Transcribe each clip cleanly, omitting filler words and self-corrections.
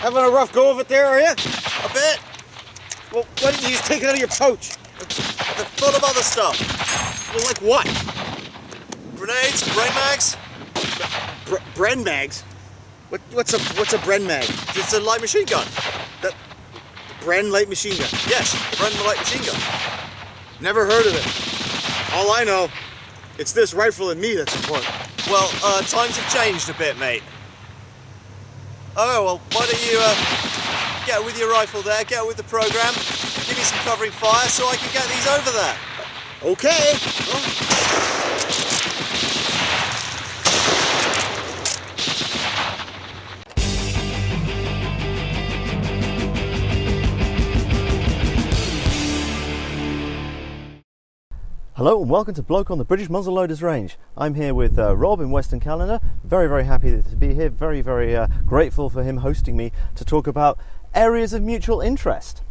Having a rough go of it there, are you? A bit. Well, why didn't you just take it out of your pouch? They're full of other stuff. Well, like what? Grenades, brain mags. Bren mags? What's a Bren mag? It's a light machine gun. The Bren light machine gun? Yes, the Bren light machine gun. Never heard of it. All I know, it's this rifle and me that's important. Well, times have changed a bit, mate. Oh, well, why don't you get with your rifle there, get with the program, give me some covering fire so I can get these over there. Okay. Hello and welcome to Bloke on the British Muzzleloaders range. I'm here with Rob in Western Canada. Very, very happy to be here. Very, very grateful for him hosting me to talk about areas of mutual interest.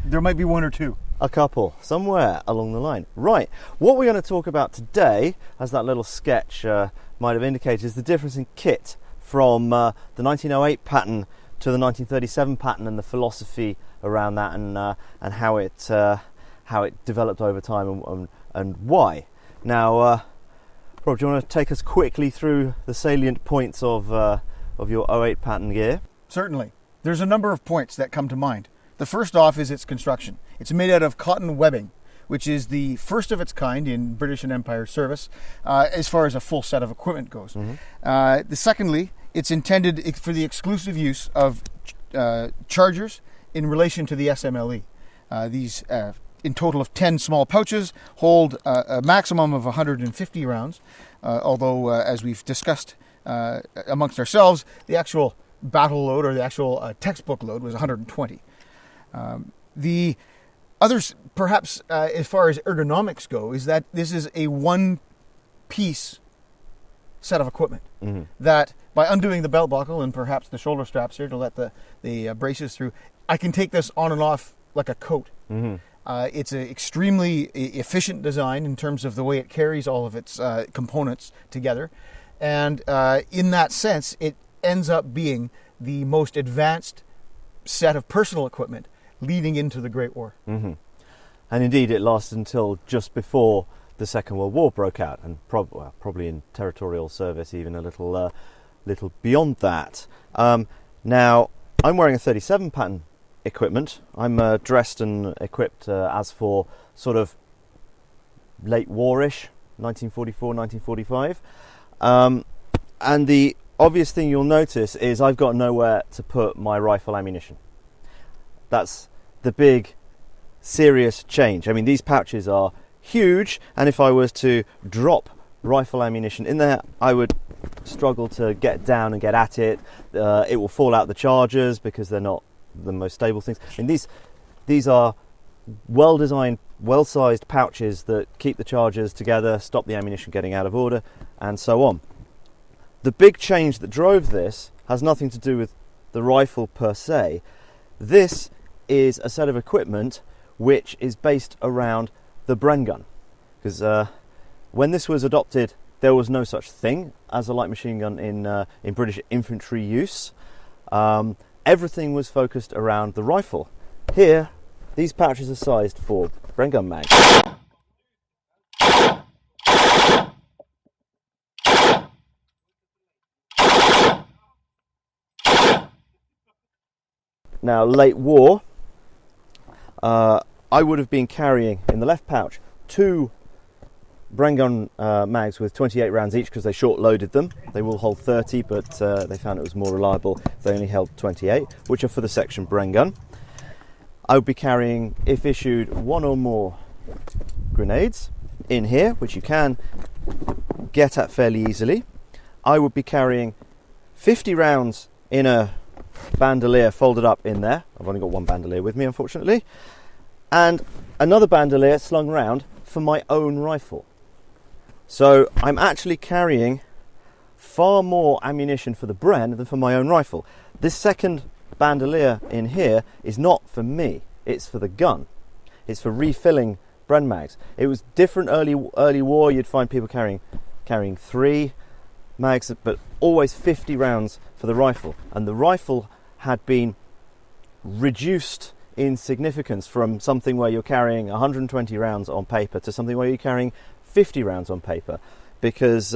There might be one or two. A couple, somewhere along the line. Right, what we're going to talk about today, as that little sketch might have indicated, is the difference in kit from the 1908 pattern to the 1937 pattern and the philosophy around that and how it developed over time and why. Now, Rob, do you want to take us quickly through the salient points of your 08 pattern gear? Certainly. There's a number of points that come to mind. The first off is its construction. It's made out of cotton webbing, which is the first of its kind in British and Empire service as far as a full set of equipment goes. Mm-hmm. Secondly, it's intended for the exclusive use of chargers in relation to the SMLE. These in total of 10 small pouches, hold a maximum of 150 rounds, although as we've discussed amongst ourselves, the actual battle load or the actual textbook load was 120. The others, perhaps as far as ergonomics go, is that this is a one-piece set of equipment. Mm-hmm. That by undoing the belt buckle and perhaps the shoulder straps here to let the braces through, I can take this on and off like a coat. Mm-hmm. It's an extremely efficient design in terms of the way it carries all of its components together. And in that sense, it ends up being the most advanced set of personal equipment leading into the Great War. Mm-hmm. And indeed, it lasted until just before the Second World War broke out, and probably in territorial service even a little beyond that. Now, I'm wearing a 37 pattern equipment. I'm dressed and equipped as for sort of late war-ish, 1944, 1945. And the obvious thing you'll notice is I've got nowhere to put my rifle ammunition. That's the big, serious change. I mean, these pouches are huge, and if I was to drop rifle ammunition in there, I would struggle to get down and get at it. It will fall out the chargers because they're not the most stable things. I mean, these are well-designed, well-sized pouches that keep the chargers together, stop the ammunition getting out of order, and so on. The big change that drove this has nothing to do with the rifle per se. This is a set of equipment which is based around the Bren gun, because when this was adopted, there was no such thing as a light machine gun in British infantry use. Everything was focused around the rifle. Here, these pouches are sized for Bren gun mags. Now, late war, I would have been carrying in the left pouch 2 Bren gun mags with 28 rounds each because they short-loaded them. They will hold 30, but they found it was more reliable if they only held 28, which are for the section Bren gun. I would be carrying, if issued, 1 or more grenades in here, which you can get at fairly easily. I would be carrying 50 rounds in a bandolier folded up in there. I've only got one bandolier with me, unfortunately. And another bandolier slung round for my own rifle. So I'm actually carrying far more ammunition for the Bren than for my own rifle. This second bandolier in here is not for me, it's for the gun. It's for refilling Bren mags. It was different early war. You'd find people carrying 3 mags, but always 50 rounds for the rifle. And the rifle had been reduced in significance from something where you're carrying 120 rounds on paper to something where you're carrying 50 rounds on paper, because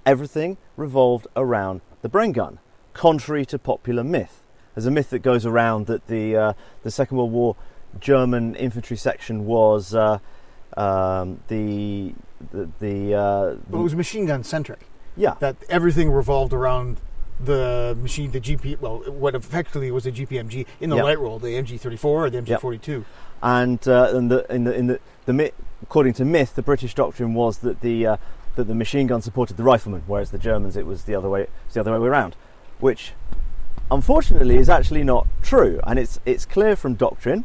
everything revolved around the Bren gun, contrary to popular myth. There's a myth that goes around that the Second World War German infantry section was Well, it was machine gun centric. Yeah. That everything revolved around the machine, the GP, well, what effectively was a GPMG in the light roll, the MG34 or the MG42. And according to myth, the British doctrine was that the machine gun supported the rifleman, whereas the Germans, it was the other way around, which unfortunately is actually not true. And it's clear from doctrine,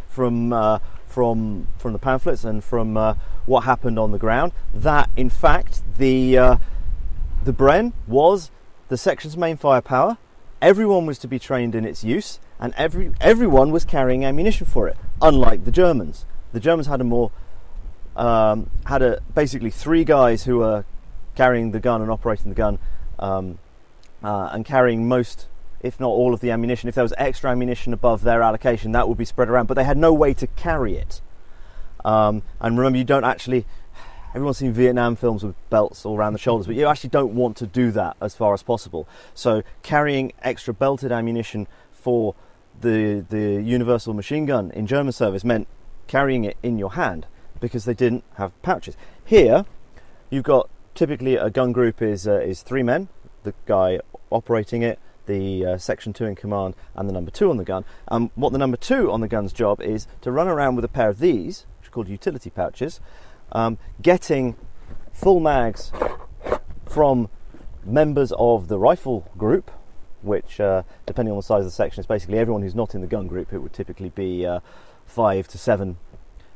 from the pamphlets and from what happened on the ground, that in fact the Bren was the section's main firepower. Everyone was to be trained in its use, and everyone was carrying ammunition for it. Unlike the Germans, had basically 3 guys who were carrying the gun and operating the gun, and carrying most, if not all, of the ammunition. If there was extra ammunition above their allocation, that would be spread around, but they had no way to carry it. And remember, you don't actually... Everyone's seen Vietnam films with belts all around the shoulders, but you actually don't want to do that as far as possible. So carrying extra belted ammunition for the universal machine gun in German service meant carrying it in your hand, because they didn't have pouches. Here, you've got typically a gun group is 3 men, the guy operating it, the section 2 in command, and the number 2 on the gun. What the number 2 on the gun's job is to run around with a pair of these, which are called utility pouches, getting full mags from members of the rifle group, which, depending on the size of the section, is basically everyone who's not in the gun group. It would typically be 5 to 7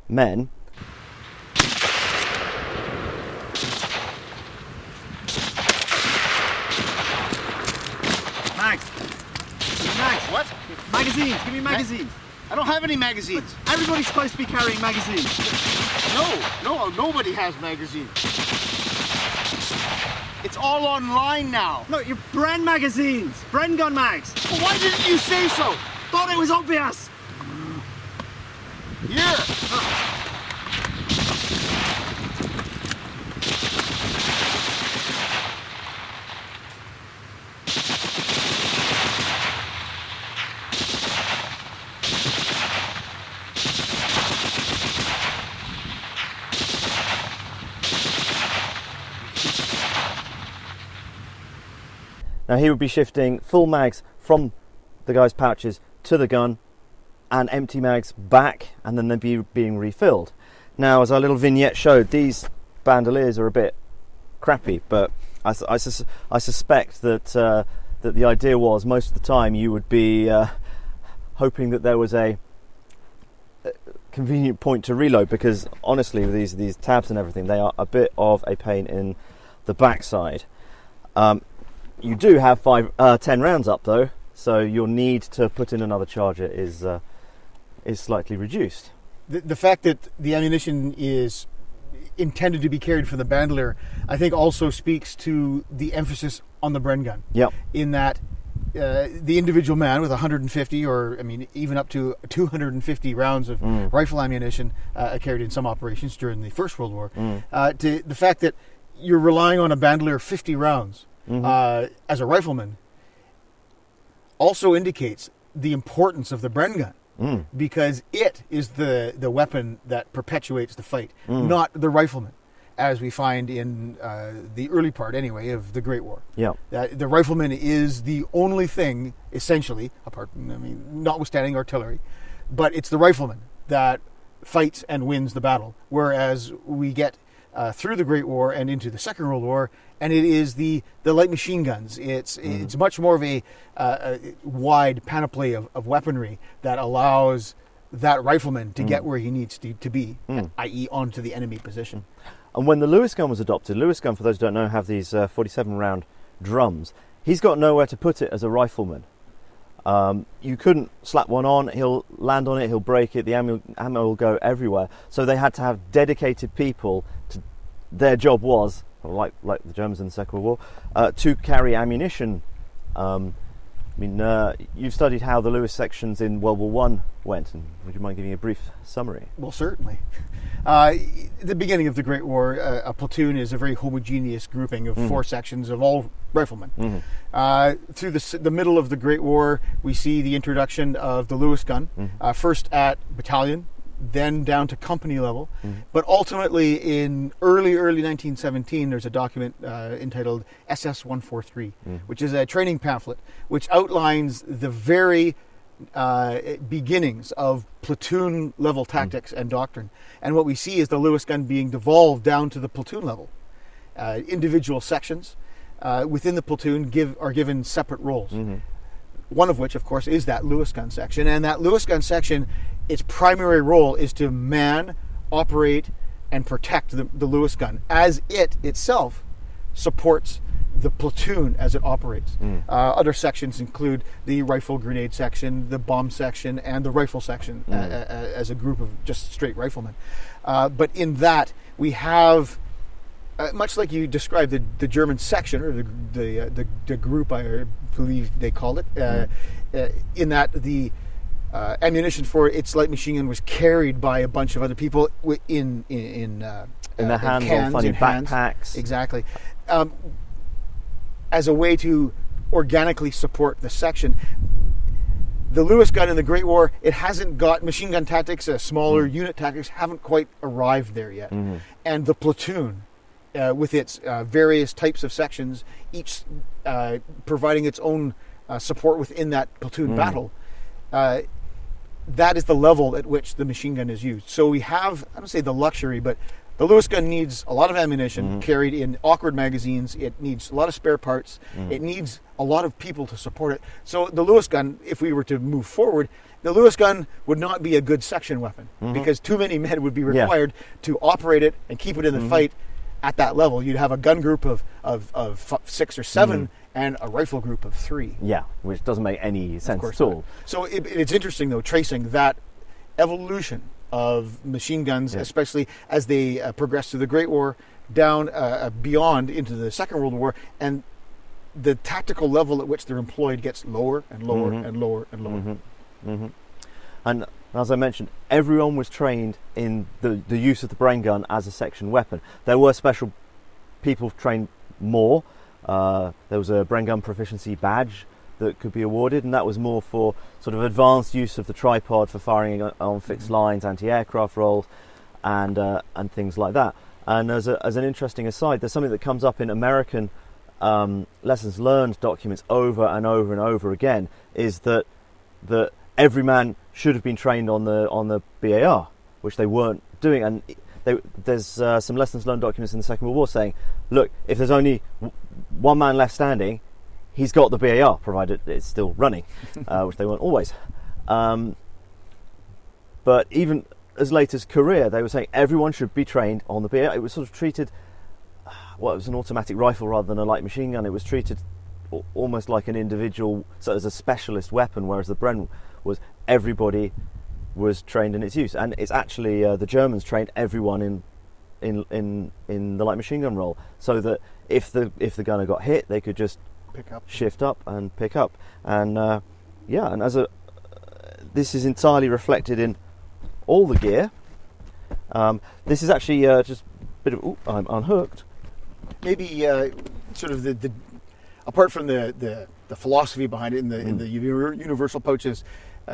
men. Mags! Mags! What? Magazines! Give me magazines! I don't have any magazines. Everybody's supposed to be carrying magazines. No, nobody has magazines. It's all online now. No, your Bren magazines! Bren gun mags! Well, why didn't you say so? Thought it was obvious! Here. Now he would be shifting full mags from the guy's pouches to the gun, and empty mags back, and then they'd be being refilled. Now, as our little vignette showed, these bandoliers are a bit crappy, but I suspect that the idea was most of the time you would be hoping that there was a convenient point to reload, because honestly, with these tabs and everything, they are a bit of a pain in the backside. You do have 10 rounds up though, so your need to put in another charger is slightly reduced. The fact that the ammunition is intended to be carried for the bandolier, I think also speaks to the emphasis on the Bren gun. Yep. In that the individual man with 150 or, I mean, even up to 250 rounds of rifle ammunition carried in some operations during the First World War, to the fact that you're relying on a bandolier 50 rounds as a rifleman also indicates the importance of the Bren gun, because it is the weapon that perpetuates the fight, not the rifleman, as we find in the early part, anyway, of the Great War. Yeah, the rifleman is the only thing, essentially, apart, I mean, notwithstanding artillery, but it's the rifleman that fights and wins the battle. Whereas we get through the Great War and into the Second World War, and it is the light machine guns. It's much more of a wide panoply of weaponry that allows that rifleman to get where he needs to be, i.e. onto the enemy position. And when the Lewis gun was adopted, Lewis gun, for those who don't know, have these 47 round drums. He's got nowhere to put it as a rifleman. You couldn't slap one on, he'll land on it, he'll break it, the ammo will go everywhere. So they had to have dedicated people their job was, like the Germans in the Second World War, to carry ammunition I mean, you've studied how the Lewis sections in World War One went, and would you mind giving a brief summary? Well, certainly. The beginning of the Great War, a platoon is a very homogeneous grouping of 4 sections of all riflemen. Through the middle of the Great War, we see the introduction of the Lewis gun, first at battalion, then down to company level. But ultimately, in early 1917, there's a document entitled SS 143, which is a training pamphlet which outlines the very beginnings of platoon level tactics and doctrine. And what we see is the Lewis gun being devolved down to the platoon level. Individual sections within the platoon are given separate roles. One of which, of course, is that Lewis gun section. And that Lewis gun section, its primary role is to man, operate, and protect the Lewis gun as it itself supports the platoon as it operates. Other sections include the rifle grenade section, the bomb section, and the rifle section as a group of just straight riflemen. But in that, we have, much like you described the German section, or the group, I believe they called it, in that the ammunition for its light machine gun was carried by a bunch of other people in their hands, on funny backpacks. Exactly. As a way to organically support the section. The Lewis gun in the Great War, it hasn't got machine gun tactics, smaller unit tactics haven't quite arrived there yet. And the platoon, with its various types of sections, each providing its own support within that platoon battle, that is the level at which the machine gun is used. So we have, I don't say the luxury, but the Lewis gun needs a lot of ammunition carried in awkward magazines. It needs a lot of spare parts. It needs a lot of people to support it. So the Lewis gun, if we were to move forward, the Lewis gun would not be a good section weapon because too many men would be required to operate it and keep it in the fight at that level. You'd have a gun group of 6 or 7 and a rifle group of 3. Yeah, which doesn't make any sense at all. So it's interesting, though, tracing that evolution of machine guns, especially as they progress through the Great War, down beyond into the Second World War, and the tactical level at which they're employed gets lower and lower and lower and lower. And as I mentioned, everyone was trained in the use of the brain gun as a section weapon. There were special people trained more. There was a brain gun proficiency badge that could be awarded, and that was more for sort of advanced use of the tripod for firing on fixed lines, anti-aircraft roles, and things like that. And as an interesting aside, there's something that comes up in American lessons learned documents over and over and over again, is that every man should have been trained on the BAR, which they weren't doing. And there's some lessons learned documents in the Second World War saying, look, if there's only one man left standing, he's got the BAR, provided it's still running, which they weren't always. But even as late as Korea, they were saying everyone should be trained on the BAR. It was sort of treated, well, it was an automatic rifle rather than a light machine gun. It was treated almost like an individual, so as a specialist weapon, whereas the Bren was everybody was trained in its use. And it's actually the Germans trained everyone in the light machine gun role, so that if the gunner got hit, they could just Pick up. Shift up and pick up, and and this is entirely reflected in all the gear. This is actually just a bit of I'm unhooked. Maybe sort of the apart from the philosophy behind it in the universal pouches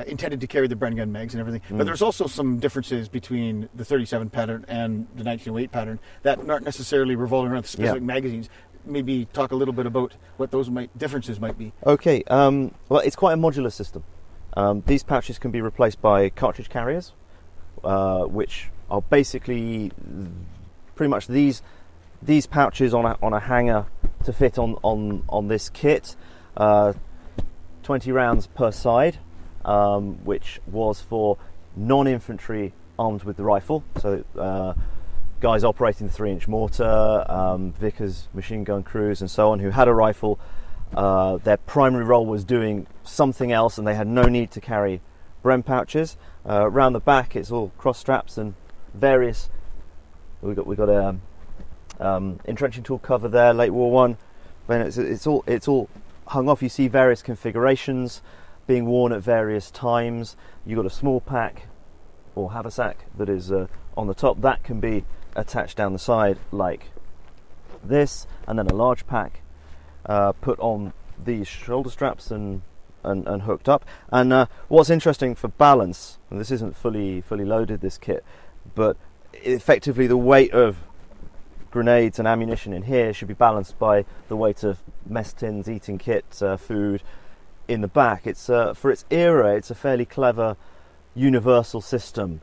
intended to carry the Bren gun mags and everything, but there's also some differences between the 37 pattern and the 1908 pattern that aren't necessarily revolving around the specific magazines. Maybe talk a little bit about what those differences might be. Okay, well, it's quite a modular system. These pouches can be replaced by cartridge carriers, which are basically pretty much these pouches on a hanger to fit on this kit. 20 rounds per side, which was for non-infantry armed with the rifle. So guys operating the 3-inch mortar, Vickers machine gun crews and so on, who had a rifle. Their primary role was doing something else, and they had no need to carry Bren pouches. Round the back, it's all cross straps and various. We got a entrenching tool cover there, late war one. Then it's all hung off, you see various configurations being worn at various times. You've got a small pack or haversack that is on the top. That can be attached down the side like this, and then a large pack put on these shoulder straps and hooked up. And what's interesting for balance, and this isn't fully loaded, this kit, but effectively the weight of grenades and ammunition in here should be balanced by the weight of mess tins, eating kit, food in the back. It's for its era, it's a fairly clever universal system,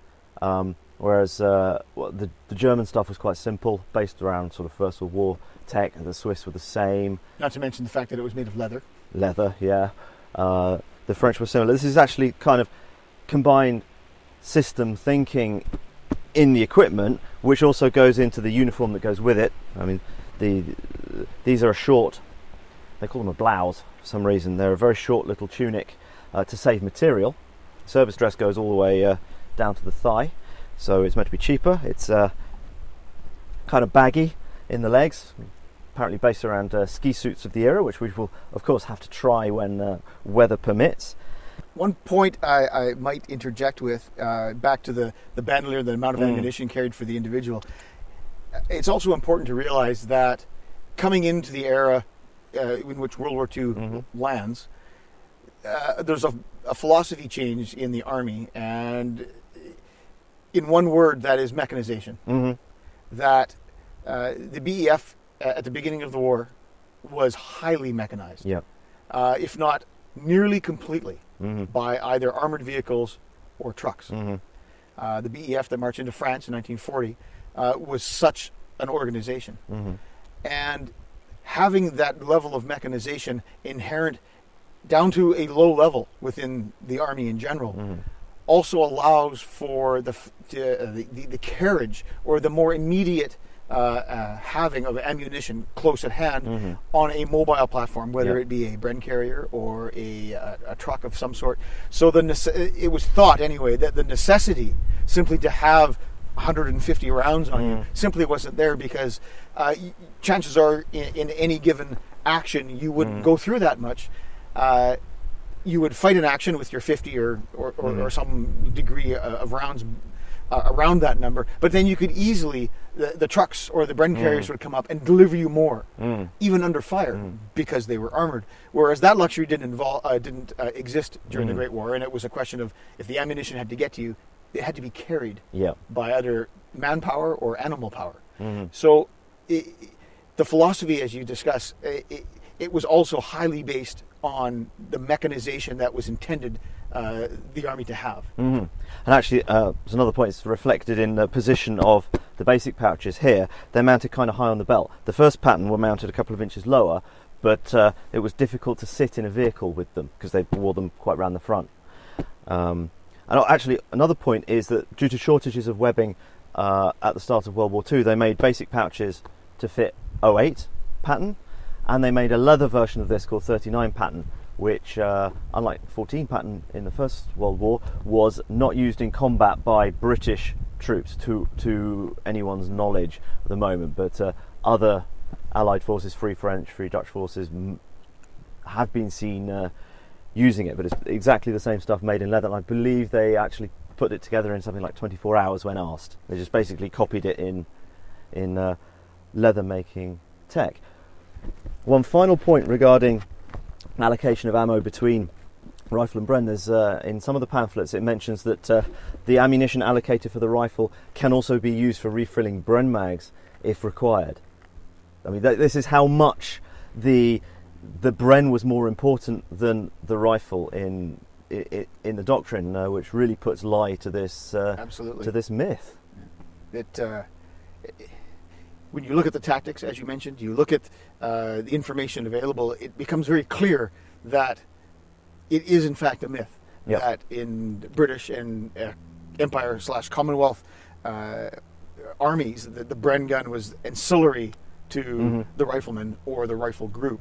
whereas the German stuff was quite simple, based around sort of First World War tech, and the Swiss were the same. Not to mention the fact that it was made of leather. Leather, yeah. The French were similar. This is actually kind of combined system thinking in the equipment, which also goes into the uniform that goes with it. I mean, these are a short, they call them a blouse for some reason. They're a very short little tunic to save material. Service dress goes all the way down to the thigh, so it's meant to be cheaper. It's kind of baggy in the legs, apparently based around ski suits of the era, which we will of course have to try when weather permits. One point I might interject with, back to the bandolier, the amount of ammunition carried for the individual. It's also important to realize that coming into the era in which World War II lands, there's a philosophy change in the Army, and in one word, that is mechanization. That the BEF at the beginning of the war was highly mechanized, if not nearly completely, by either armored vehicles or trucks. The BEF that marched into France in 1940 was such an organization. And having that level of mechanization inherent down to a low level within the Army in general also allows for the carriage or the more immediate having of ammunition close at hand on a mobile platform, whether it be a Bren carrier or a truck of some sort. So it was thought anyway that the necessity simply to have 150 rounds on you simply wasn't there, because chances are in any given action you wouldn't go through that much. You would fight an action with your 50 or some degree of rounds around that number, but then you could easily, the trucks or the Bren carriers would come up and deliver you more, even under fire, because they were armored. Whereas that luxury didn't exist during the Great War, and it was a question of if the ammunition had to get to you, it had to be carried by either manpower or animal power. So the philosophy, as you discuss, it was also highly based on the mechanization that was intended the Army to have. And actually, there's another point. It's reflected in the position of the basic pouches here. They're mounted kind of high on the belt. The first pattern were mounted a couple of inches lower, but it was difficult to sit in a vehicle with them because they wore them quite round the front. And actually, another point is that due to shortages of webbing at the start of World War II, they made basic pouches to fit 08 pattern, and they made a leather version of this called 39 pattern, which, unlike 14 pattern in the First World War, was not used in combat by British troops to anyone's knowledge at the moment, but other Allied forces, Free French, Free Dutch forces, have been seen using it, but it's exactly the same stuff made in leather. And I believe they actually put it together in something like 24 hours when asked. They just basically copied it in leather making tech. One final point regarding allocation of ammo between rifle and Bren. There's in some of the pamphlets it mentions that the ammunition allocated for the rifle can also be used for refilling Bren mags if required. I mean, this is how much the Bren was more important than the rifle in the doctrine, which really puts lie to this to this myth. When you look at the tactics, as you mentioned, you look at the information available, it becomes very clear that it is in fact a myth. That in British and Empire / Commonwealth armies, the Bren gun was ancillary to the rifleman or the rifle group.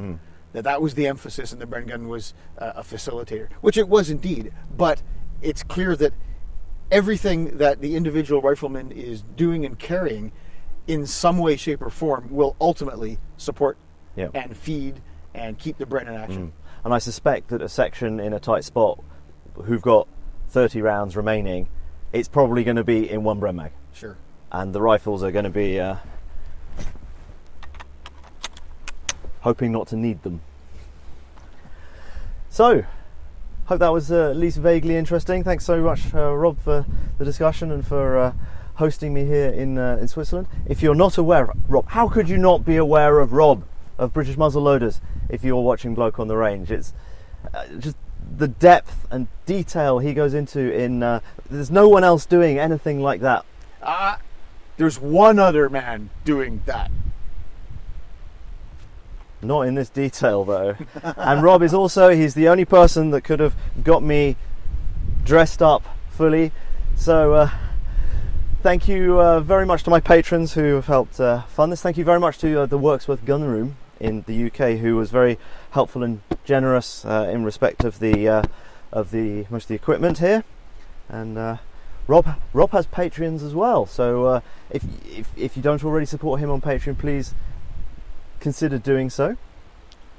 That was the emphasis, and the Bren gun was a facilitator, which it was indeed. But it's clear that everything that the individual rifleman is doing and carrying in some way, shape, or form will ultimately support and feed and keep the Bren in action. and I suspect that a section in a tight spot who've got 30 rounds remaining, it's probably going to be in one Bren mag. Sure. And the rifles are going to be hoping not to need them. So, hope that was at least vaguely interesting. Thanks so much, Rob, for the discussion and for hosting me here in Switzerland. If you're not aware of Rob, how could you not be aware of Rob of British Muzzleloaders if you're watching Bloke on the Range? It's just the depth and detail he goes into in. There's no one else doing anything like that. There's one other man doing that. Not in this detail, though. And Rob is also, he's the only person that could have got me dressed up fully. So thank you very much to my patrons who have helped fund this. Thank you very much to the Worksworth Gun Room in the UK, who was very helpful and generous in respect of the most of the equipment here. And Rob has Patreons as well. So if you don't already support him on Patreon, please consider doing so,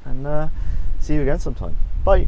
and see you again sometime. Bye.